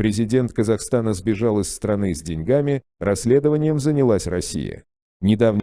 Президент Казахстана сбежал из страны с деньгами, расследованием занялась Россия. Недавно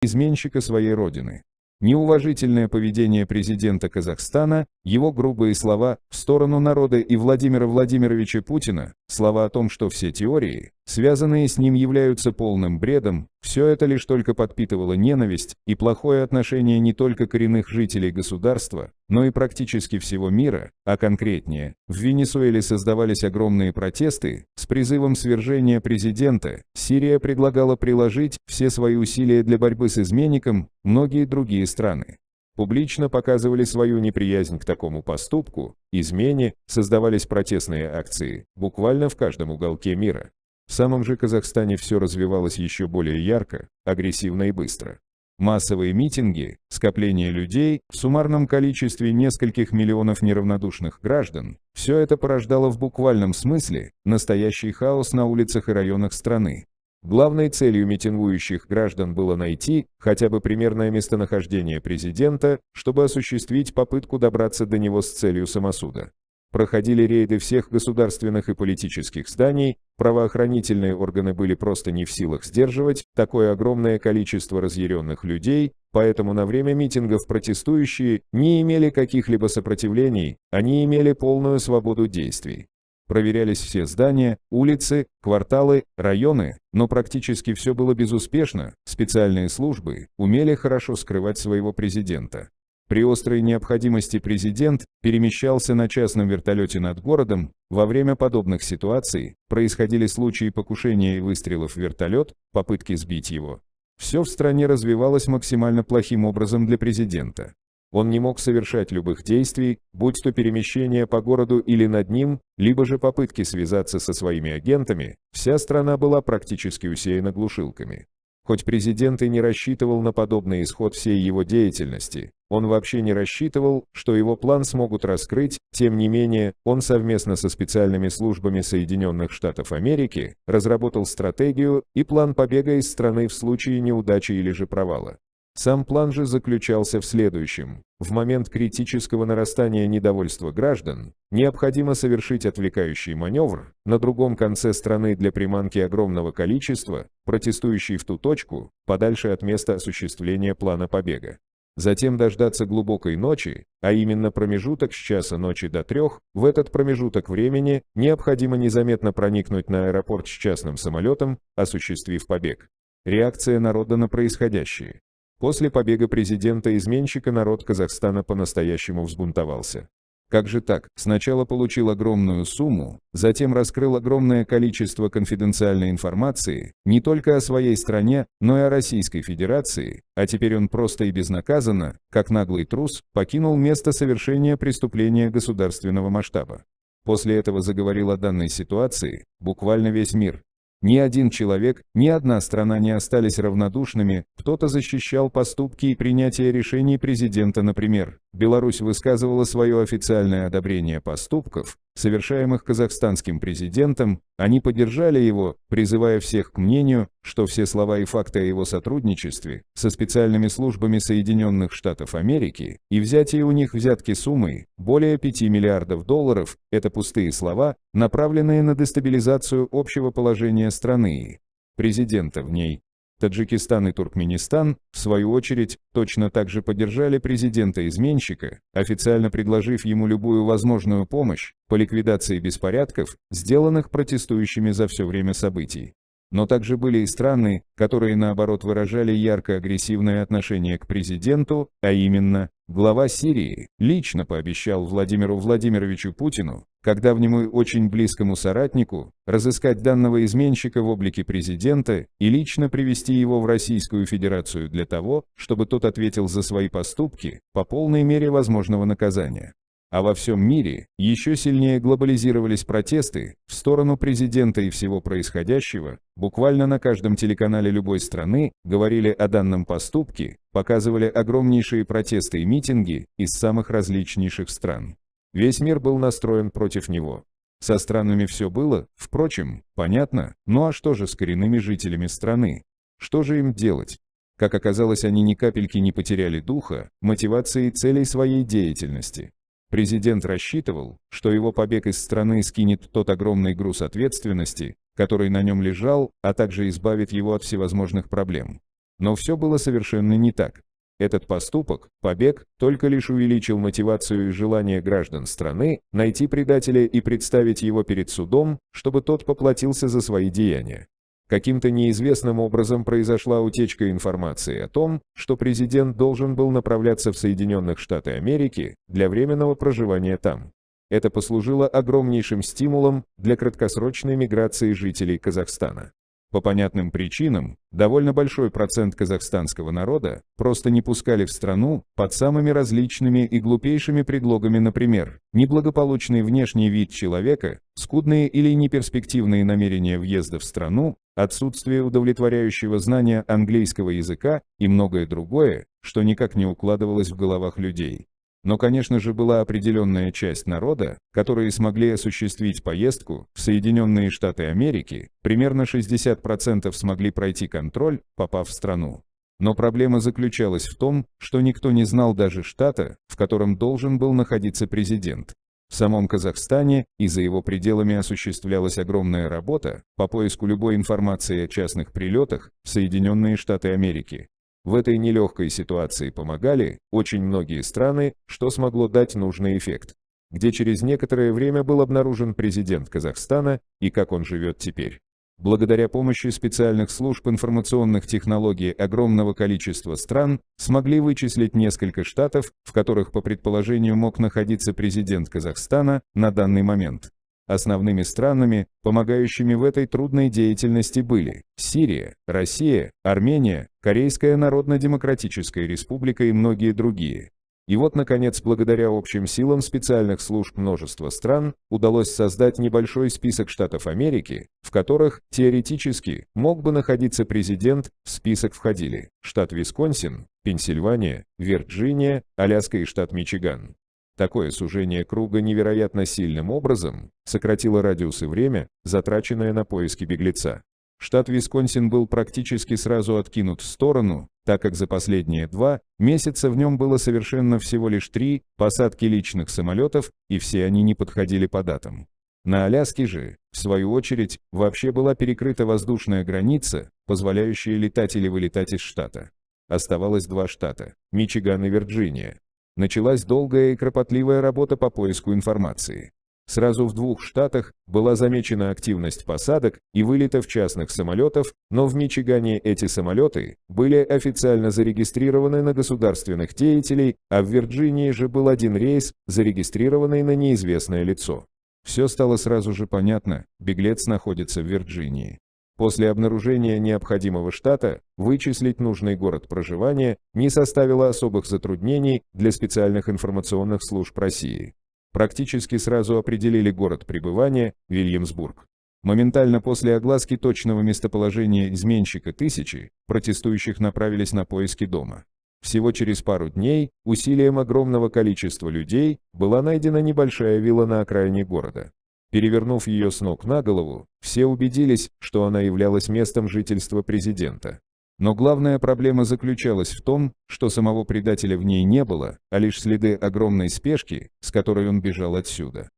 изменщика своей родины. Неуважительное поведение президента Казахстана, его грубые слова в сторону народа и Владимира Владимировича Путина, слова о том, что все теории, связанные с ним, являются полным бредом, все это лишь только подпитывало ненависть и плохое отношение не только коренных жителей государства, но и практически всего мира, а конкретнее, в Венесуэле создавались огромные протесты с призывом свержения президента, Сирия предлагала приложить все свои усилия для борьбы с изменником, многие другие страны публично показывали свою неприязнь к такому поступку, измене, создавались протестные акции, буквально в каждом уголке мира. В самом же Казахстане все развивалось еще более ярко, агрессивно и быстро. Массовые митинги, скопление людей в суммарном количестве нескольких миллионов неравнодушных граждан – все это порождало в буквальном смысле настоящий хаос на улицах и районах страны. Главной целью митингующих граждан было найти хотя бы примерное местонахождение президента, чтобы осуществить попытку добраться до него с целью самосуда. Проходили рейды всех государственных и политических зданий, правоохранительные органы были просто не в силах сдерживать такое огромное количество разъяренных людей, поэтому на время митингов протестующие не имели каких-либо сопротивлений, они имели полную свободу действий. Проверялись все здания, улицы, кварталы, районы, но практически все было безуспешно, специальные службы умели хорошо скрывать своего президента. При острой необходимости президент перемещался на частном вертолете над городом, во время подобных ситуаций происходили случаи покушения и выстрелов в вертолет, попытки сбить его. Все в стране развивалось максимально плохим образом для президента. Он не мог совершать любых действий, будь то перемещение по городу или над ним, либо же попытки связаться со своими агентами, вся страна была практически усеяна глушилками. Хоть президент и не рассчитывал на подобный исход всей его деятельности, он вообще не рассчитывал, что его план смогут раскрыть, тем не менее, он совместно со специальными службами Соединенных Штатов Америки разработал стратегию и план побега из страны в случае неудачи или же провала. Сам план же заключался в следующем. В момент критического нарастания недовольства граждан, необходимо совершить отвлекающий маневр на другом конце страны для приманки огромного количества, протестующих в ту точку, подальше от места осуществления плана побега. Затем дождаться глубокой ночи, а именно промежуток с часа ночи до 3, в этот промежуток времени необходимо незаметно проникнуть на аэропорт с частным самолетом, осуществив побег. Реакция народа на происходящее. После побега президента-изменщика народ Казахстана по-настоящему взбунтовался. Как же так? Сначала получил огромную сумму, затем раскрыл огромное количество конфиденциальной информации, не только о своей стране, но и о Российской Федерации, а теперь он просто и безнаказанно, как наглый трус, покинул место совершения преступления государственного масштаба. После этого заговорил о данной ситуации буквально весь мир. Ни один человек, ни одна страна не остались равнодушными, кто-то защищал поступки и принятие решений президента, например. Беларусь высказывала свое официальное одобрение поступков, совершаемых казахстанским президентом, они поддержали его, призывая всех к мнению, что все слова и факты о его сотрудничестве со специальными службами Соединенных Штатов Америки и взятие у них взятки суммой более $5 миллиардов – это пустые слова, направленные на дестабилизацию общего положения страны и президента в ней. Таджикистан и Туркменистан, в свою очередь, точно так же поддержали президента-изменщика, официально предложив ему любую возможную помощь по ликвидации беспорядков, сделанных протестующими за все время событий. Но также были и страны, которые наоборот выражали ярко агрессивное отношение к президенту, а именно, глава Сирии лично пообещал Владимиру Владимировичу Путину, как давнему и очень близкому соратнику, разыскать данного изменщика в облике президента и лично привести его в Российскую Федерацию для того, чтобы тот ответил за свои поступки по полной мере возможного наказания. А во всем мире еще сильнее глобализировались протесты в сторону президента и всего происходящего, буквально на каждом телеканале любой страны говорили о данном поступке, показывали огромнейшие протесты и митинги из самых различнейших стран. Весь мир был настроен против него. Со странами все было, впрочем, понятно, ну а что же с коренными жителями страны? Что же им делать? Как оказалось, они ни капельки не потеряли духа, мотивации и целей своей деятельности. Президент рассчитывал, что его побег из страны скинет тот огромный груз ответственности, который на нем лежал, а также избавит его от всевозможных проблем. Но все было совершенно не так. Этот поступок, побег, только лишь увеличил мотивацию и желание граждан страны найти предателя и представить его перед судом, чтобы тот поплатился за свои деяния. Каким-то неизвестным образом произошла утечка информации о том, что президент должен был направляться в Соединенных Штаты Америки для временного проживания там. Это послужило огромнейшим стимулом для краткосрочной миграции жителей Казахстана. По понятным причинам, довольно большой процент казахстанского народа просто не пускали в страну под самыми различными и глупейшими предлогами, например, неблагополучный внешний вид человека, скудные или неперспективные намерения въезда в страну, отсутствие удовлетворяющего знания английского языка и многое другое, что никак не укладывалось в головах людей. Но, конечно же, была определенная часть народа, которые смогли осуществить поездку в Соединенные Штаты Америки, примерно 60% смогли пройти контроль, попав в страну. Но проблема заключалась в том, что никто не знал даже штата, в котором должен был находиться президент. В самом Казахстане и за его пределами осуществлялась огромная работа по поиску любой информации о частных прилетах в Соединенные Штаты Америки. В этой нелегкой ситуации помогали очень многие страны, что смогло дать нужный эффект, где через некоторое время был обнаружен президент Казахстана и как он живет теперь. Благодаря помощи специальных служб информационных технологий огромного количества стран смогли вычислить несколько штатов, в которых по предположению мог находиться президент Казахстана на данный момент. Основными странами, помогающими в этой трудной деятельности были Сирия, Россия, Армения, Корейская Народно-Демократическая Республика и многие другие. И вот, наконец, благодаря общим силам специальных служб множества стран, удалось создать небольшой список штатов Америки, в которых, теоретически, мог бы находиться президент. В список входили штат Висконсин, Пенсильвания, Вирджиния, Аляска и штат Мичиган. Такое сужение круга невероятно сильным образом сократило радиус и время, затраченное на поиски беглеца. Штат Висконсин был практически сразу откинут в сторону, так как за последние 2 месяца в нем было совершенно всего лишь 3 посадки личных самолетов, и все они не подходили по датам. На Аляске же, в свою очередь, вообще была перекрыта воздушная граница, позволяющая летать или вылетать из штата. Оставалось 2 штата – Мичиган и Вирджиния. Началась долгая и кропотливая работа по поиску информации. Сразу в 2 штатах была замечена активность посадок и вылетов частных самолетов, но в Мичигане эти самолеты были официально зарегистрированы на государственных деятелей, а в Вирджинии же был 1 рейс, зарегистрированный на неизвестное лицо. Все стало сразу же понятно, беглец находится в Вирджинии. После обнаружения необходимого штата вычислить нужный город проживания не составило особых затруднений для специальных информационных служб России. Практически сразу определили город пребывания – Вильямсбург. Моментально после огласки точного местоположения изменщика тысячи протестующих направились на поиски дома. Всего через пару дней, усилием огромного количества людей, была найдена небольшая вилла на окраине города. Перевернув ее с ног на голову, все убедились, что она являлась местом жительства президента. Но главная проблема заключалась в том, что самого предателя в ней не было, а лишь следы огромной спешки, с которой он бежал отсюда.